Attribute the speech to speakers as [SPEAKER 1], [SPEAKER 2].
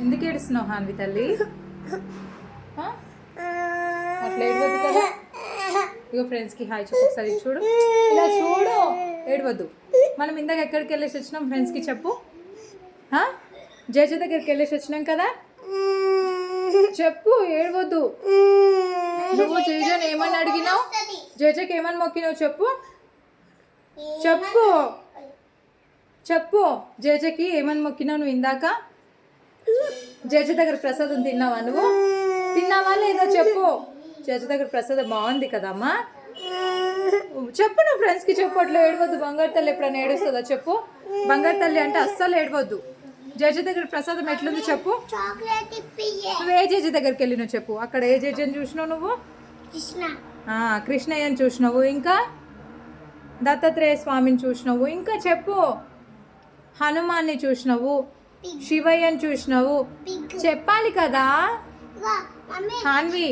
[SPEAKER 1] ఎందుకు ఏడుస్తున్నావు హాన్వి తల్లి? అట్లా ఏడవద్దు కదా. ఇగో ఫ్రెండ్స్కి హాయ్ చెప్పు ఒకసారి, చూడు ఇలా చూడు, ఏడవద్దు. మనం ఇందాక ఎక్కడికి వెళ్ళేసి వచ్చినాం ఫ్రెండ్స్కి చెప్పు. జేజ దగ్గరికి వెళ్ళేసి వచ్చినాం కదా, చెప్పు, ఏడవద్దు. నువ్వు జేజని ఏమని అడిగినావు? జేజకి ఏమని మొక్కినావు చెప్పు, చెప్పు చెప్పు. జేజకి ఏమని మొక్కినావు నువ్వు ఇందాక? జేజ దగ్గర ప్రసాదం తిన్నావా నువ్వు? తిన్నావా లేదా చెప్పు. జేజ దగ్గర ప్రసాదం బాగుంది కదమ్మా, చెప్పు. నువ్వు ఫ్రెండ్స్కి చెప్పు, అట్లా ఏడవద్దు. బంగారు తల్లి ఎప్పుడైనా ఏడుస్తుందా చెప్పు. బంగారు తల్లి అంటే అస్సలు ఏడవద్దు. జేజ దగ్గర ప్రసాదం ఎట్లుంది చెప్పు. నువ్వు ఏ జేజ దగ్గరికి వెళ్ళినావు చెప్పు. అక్కడ ఏ జేజని చూసినావు నువ్వు? కృష్ణయ్యని చూసినావు, ఇంకా దత్తాత్రేయ స్వామిని చూసినావు, ఇంకా చెప్పు. హనుమాన్ని చూసినావు, శివయ్యని చూసినావు, చెప్పాలి కదా హాన్వి.